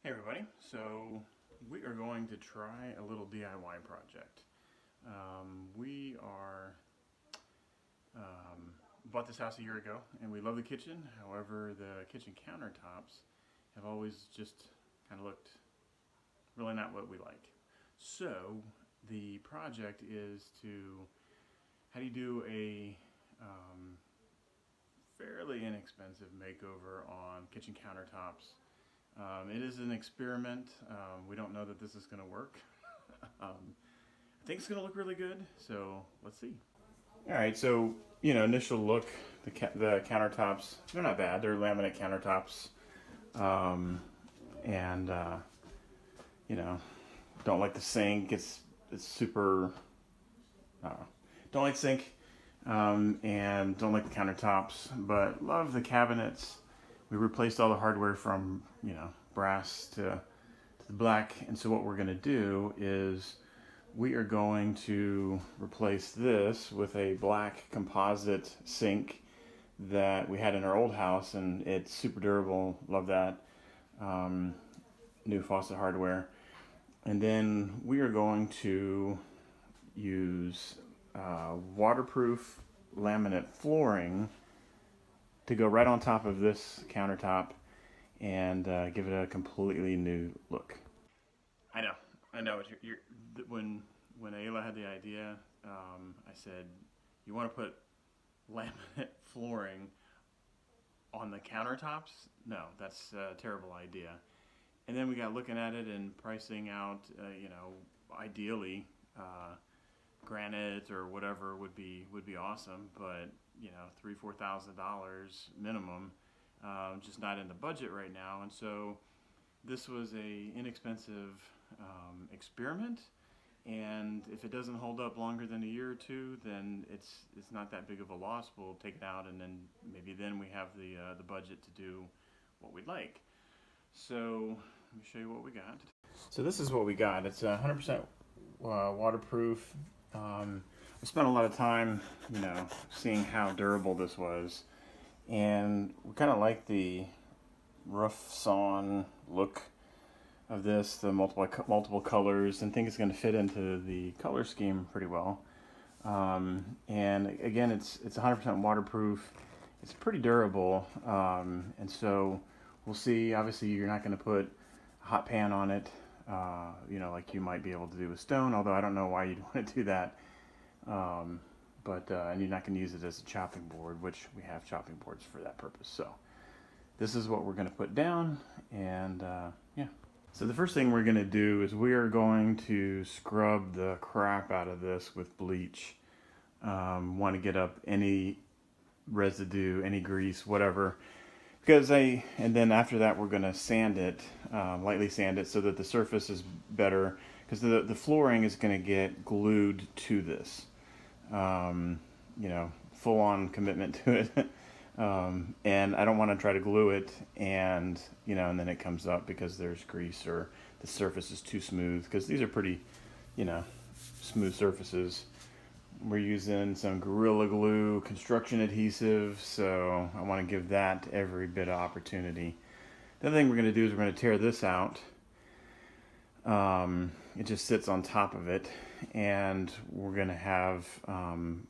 Hey everybody, so we are going to try a little DIY project. We are bought this house a year ago and we love the kitchen. However, the kitchen countertops have always just kind of looked really not what we like. So the project is how do you do a fairly inexpensive makeover on kitchen countertops. It is an experiment. We don't know that this is going to work. I think it's going to look really good, so let's see. All right, so initial look, the countertops, they're not bad. They're laminate countertops, and you know, don't like the sink. It's super. Don't like sink, and don't like the countertops, but love the cabinets. We replaced all the hardware from brass to the black, and so what we're going to do is we are going to replace this with a black composite sink that we had in our old house, and it's super durable. Love that. New faucet hardware. And then we are going to use waterproof laminate flooring to go right on top of this countertop and give it a completely new look. I know, I know. When Ayla had the idea, I said, "You want to put laminate flooring on the countertops? No, that's a terrible idea." And then we got looking at it and pricing out, ideally, granite or whatever would be awesome, but $3,000-4,000 minimum, just not in the budget right now. And so this was a inexpensive experiment, and if it doesn't hold up longer than a year or two, then it's not that big of a loss. We'll take it out, and then maybe we have the budget to do what we'd like. So let me show you what we got. So this is what we got. It's 100% waterproof. I spent a lot of time, seeing how durable this was, and we kind of like the rough sawn look of this, the multiple colors, and think it's going to fit into the color scheme pretty well. And again, it's 100% waterproof. It's pretty durable, and so we'll see. Obviously, you're not going to put a hot pan on it, like you might be able to do with stone. Although I don't know why you'd want to do that. And you're not going to use it as a chopping board, which we have chopping boards for that purpose. So this is what we're going to put down, and yeah. So the first thing we're going to do is we are going to scrub the crap out of this with bleach. Want to get up any residue, any grease, whatever. And then after that we're going to sand it, lightly sand it so that the surface is better, because the flooring is going to get glued to this. Full on commitment to it. And I don't want to try to glue it and then it comes up because there's grease or the surface is too smooth, because these are pretty, smooth surfaces. We're using some Gorilla Glue construction adhesive, so I want to give that every bit of opportunity. The other thing we're going to do is we're going to tear this out. It just sits on top of it, and we're going to have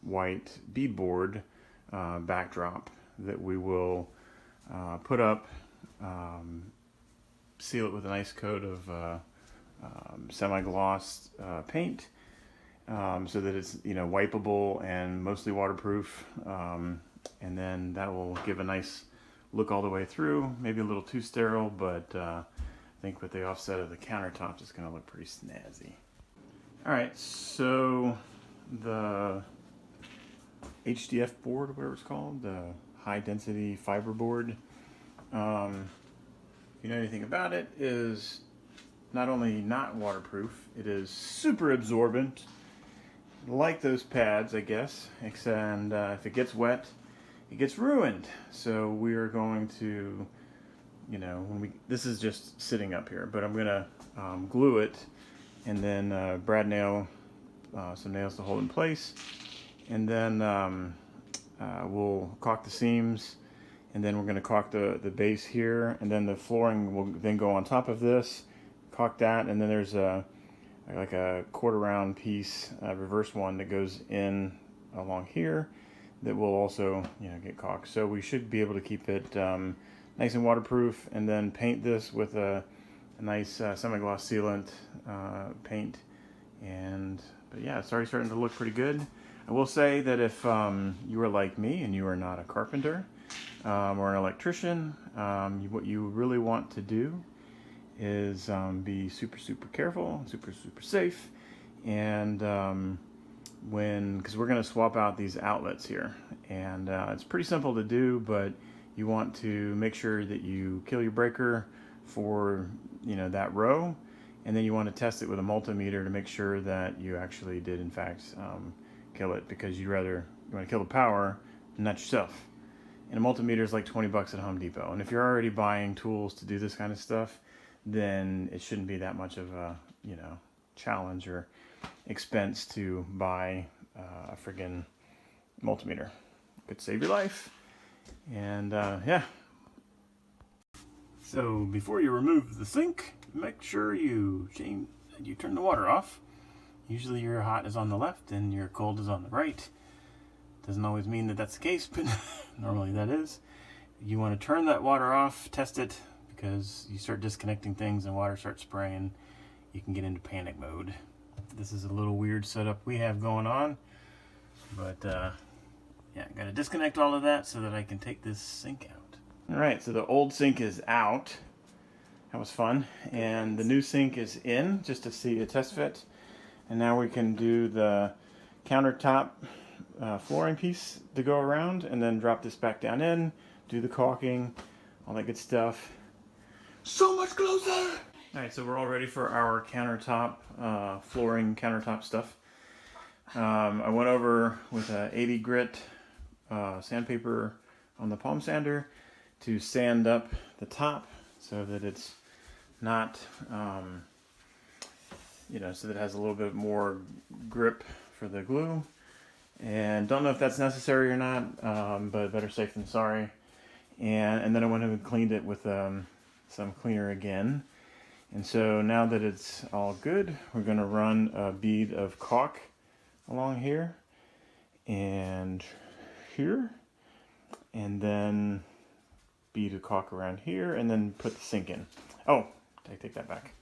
white beadboard backdrop that we will put up, seal it with a nice coat of semi-gloss paint, so that it's wipeable and mostly waterproof, and then that will give a nice look all the way through. Maybe a little too sterile, but I think with the offset of the countertops, it's going to look pretty snazzy. All right, so the HDF board, whatever it's called, the high density fiber board, if you know anything about it, is not only not waterproof, it is super absorbent, like those pads, I guess, and if it gets wet, it gets ruined. So we are going to, this is just sitting up here, but I'm gonna glue it, and then brad nail some nails to hold in place, and then we'll caulk the seams and then we're going to caulk the base here, and then the flooring will then go on top of this, caulk that, and then there's like a quarter round piece, reverse one that goes in along here that will also get caulked. So we should be able to keep it nice and waterproof, and then paint this with a nice semi-gloss sealant paint. But yeah, it's already starting to look pretty good. I will say that if you are like me and you are not a carpenter or an electrician, what you really want to do is be super careful, super safe, and because we're going to swap out these outlets here, and it's pretty simple to do, but you want to make sure that you kill your breaker for that row, and then you want to test it with a multimeter to make sure that you actually did in fact kill it, because you want to kill the power, not yourself. And a multimeter is like 20 bucks at Home Depot, and if you're already buying tools to do this kind of stuff, then it shouldn't be that much of a challenge or expense to buy a friggin' multimeter. Could save your life. And yeah. So before you remove the sink, make sure you turn the water off. Usually your hot is on the left and your cold is on the right. Doesn't always mean that that's the case, but normally that is. You want to turn that water off, test it, because you start disconnecting things and water starts spraying, you can get into panic mode. This is a little weird setup we have going on, but yeah, I gotta disconnect all of that so that I can take this sink out. All right, so the old sink is out. That was fun. And the new sink is in, just to see a test fit. And now we can do the countertop flooring piece to go around, and then drop this back down in, do the caulking, all that good stuff. So much closer! All right, so we're all ready for our countertop, flooring countertop stuff. I went over with a 80 grit sandpaper on the palm sander to sand up the top so that it's not, so that it has a little bit more grip for the glue. And don't know if that's necessary or not, but better safe than sorry. And then I went and cleaned it with some cleaner again. And so now that it's all good, we're going to run a bead of caulk along here and here, and then bead of caulk around here, and then put the sink in. Oh, I take that back.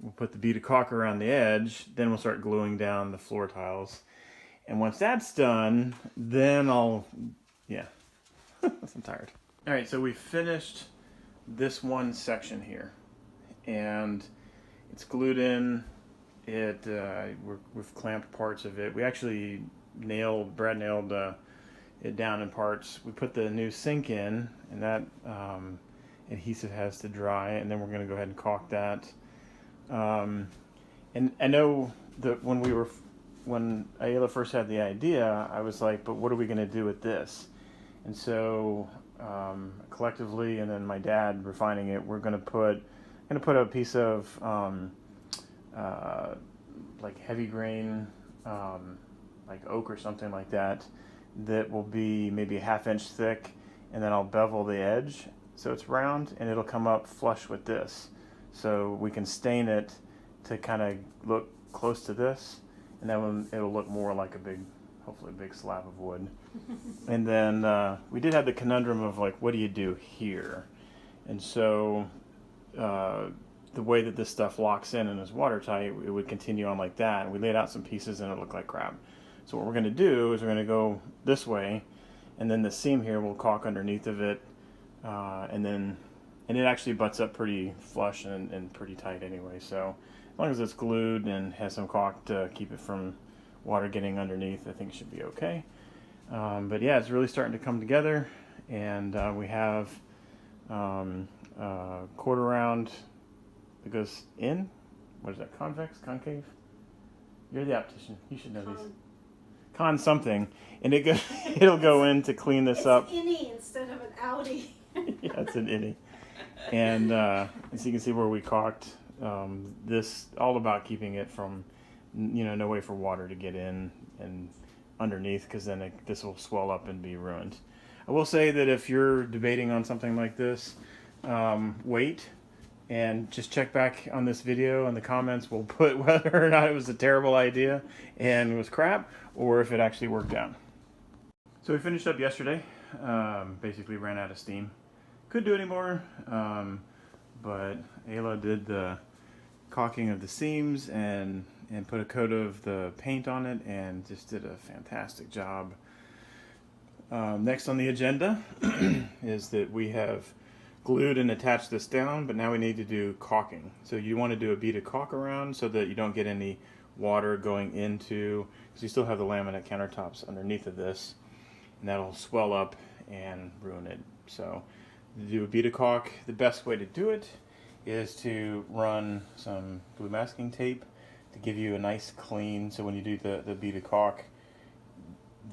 We'll put the bead of caulk around the edge, then we'll start gluing down the floor tiles. And once that's done, then yeah, I'm tired. All right, so we finished this one section here, and it's glued in. We've clamped parts of it. We actually Brad nailed it down in parts. We put the new sink in, and that adhesive has to dry, and then we're going to go ahead and caulk that. And I know that when Ayla first had the idea, I was like, but what are we going to do with this? And so collectively, and then my dad refining it, we're going to put a piece of like heavy grain, like oak or something like that will be maybe a 1/2 inch thick, and then I'll bevel the edge so it's round, and it'll come up flush with this. So we can stain it to kind of look close to this, and then it'll look more like hopefully a big slab of wood. And then we did have the conundrum of like, what do you do here? And so the way that this stuff locks in and is watertight, it would continue on like that. And we laid out some pieces and it looked like crap. So what we're going to do is we're going to go this way, and then the seam here will caulk underneath of it, and it actually butts up pretty flush and pretty tight anyway. So as long as it's glued and has some caulk to keep it from water getting underneath, I think it should be okay. But yeah, it's really starting to come together, and we have quarter round that goes in. What is that? Convex? Concave? You're the optician. You should know these. Con something, and it'll go in to clean this up. It's an innie instead of an outie. Yeah, it's an innie. And as you can see where we caulked, this all about keeping it from, no way for water to get in and underneath, because then this will swell up and be ruined. I will say that if you're debating on something like this, wait and just check back on this video. In the comments we'll put whether or not it was a terrible idea and was crap, or if it actually worked out. So we finished up yesterday. Basically ran out of steam. Couldn't do anymore, but Ayla did the caulking of the seams and put a coat of the paint on it and just did a fantastic job. Next on the agenda is that we have glued and attached this down, but now we need to do caulking. So you want to do a bead of caulk around so that you don't get any water going into, because you still have the laminate countertops underneath of this, and that'll swell up and ruin it. So to do a bead of caulk, the best way to do it is to run some glue masking tape to give you a nice clean, so when you do the bead of caulk,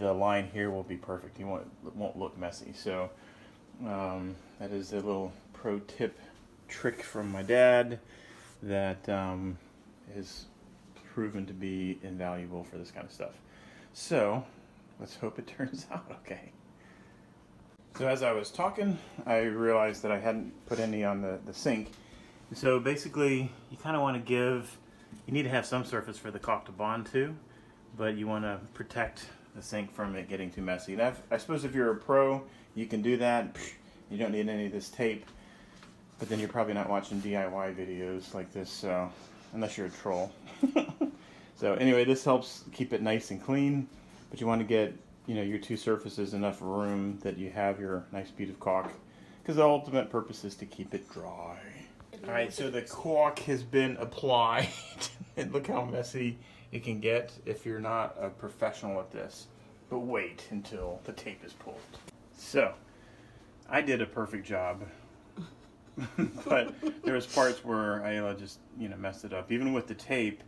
the line here will be perfect. It won't look messy. So that is a little pro tip trick from my dad that is proven to be invaluable for this kind of stuff. So let's hope it turns out okay. So as I was talking, I realized that I hadn't put any on the sink. So basically, you kind of want to you need to have some surface for the caulk to bond to, but you want to protect the sink from it getting too messy. And I suppose if you're a pro, you can do that. You don't need any of this tape, but then you're probably not watching DIY videos like this, unless you're a troll. So anyway, this helps keep it nice and clean, but you want to get your two surfaces enough room that you have your nice bead of caulk, because the ultimate purpose is to keep it dry. Alright, so the caulk has been applied, and look how messy it can get if you're not a professional at this. But wait until the tape is pulled. So, I did a perfect job, but there was parts where Ayla just messed it up. Even with the tape,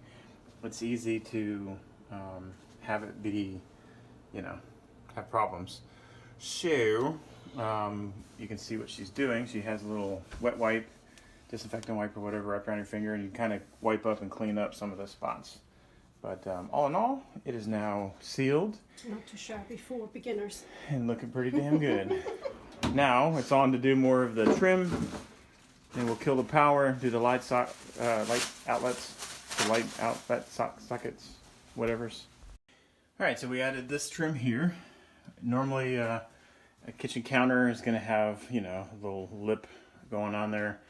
it's easy to have it be, have problems. So, you can see what she's doing. She has a little wet wipe, disinfectant wipe or whatever wrapped around your finger, and you kind of wipe up and clean up some of the spots. But all in all, it is now sealed. Not too shabby for beginners. And looking pretty damn good. Now it's on to do more of the trim. Then we'll kill the power, do the light outlets, the light outlet sockets, whatever's. All right, so we added this trim here. Normally a kitchen counter is going to have, a little lip going on there,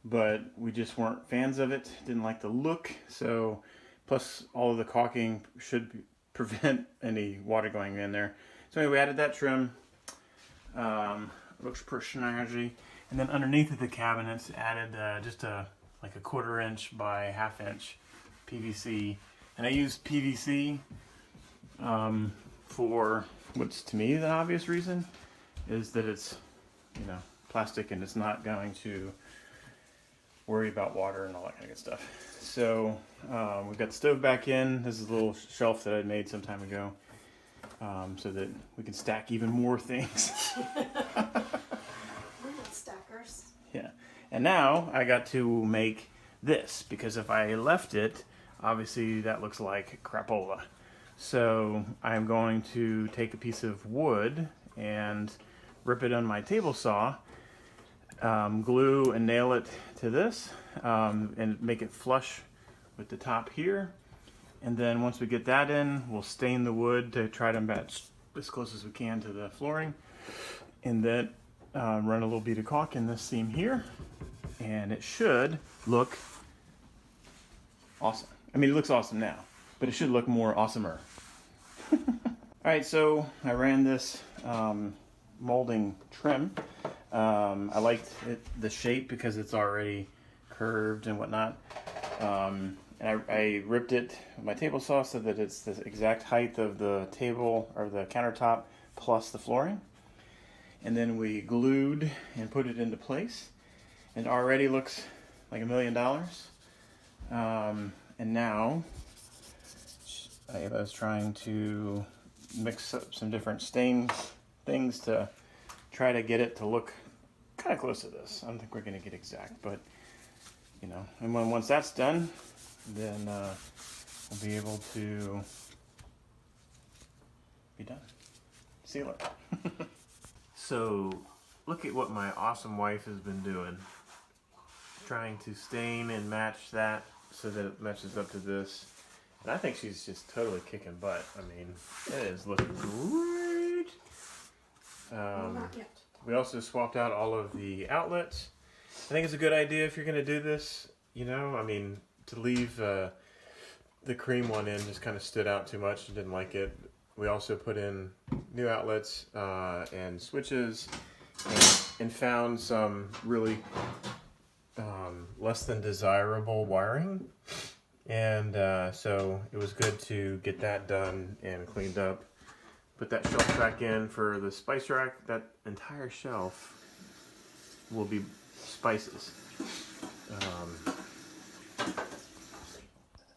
but we just weren't fans of it. Didn't like the look, so plus all of the caulking should prevent any water going in there. So anyway, we added that trim. Looks pretty snazzy. And then underneath the cabinets, added just like a 1/4 inch by 1/2 inch PVC. And I use PVC for what's to me the obvious reason is that it's plastic and it's not going to worry about water and all that kind of good stuff. So we've got the stove back in. This is a little shelf that I made some time ago so that we can stack even more things. We're not stackers. Yeah. And now I got to make this, because if I left it, obviously that looks like crapola. So I'm going to take a piece of wood and rip it on my table saw, glue and nail it to this, and make it flush with the top here. And then once we get that in, we'll stain the wood to try to match as close as we can to the flooring. And then run a little bead of caulk in this seam here, and it should look awesome. I mean, it looks awesome now, but it should look more awesomer. Alright, so I ran this molding trim. I liked the shape because it's already curved and whatnot. And I ripped it with my table saw so that it's the exact height of the table or the countertop plus the flooring. And then we glued and put it into place. And already looks like $1 million. And now I was trying to mix up some different stain things to try to get it to look kind of close to this. I don't think we're going to get exact, but and once that's done, then we'll be able to be done. Seal it. So, look at what my awesome wife has been doing. Trying to stain and match that so that it matches up to this. And I think she's just totally kicking butt. I mean, it is looking great. Not yet. We also swapped out all of the outlets. I think it's a good idea if you're going to do this, you know, I mean, to leave the cream one in just kind of stood out too much and didn't like it. We also put in new outlets and switches and found some really less than desirable wiring. And so it was good to get that done and cleaned up. Put that shelf back in for the spice rack. That entire shelf will be spices.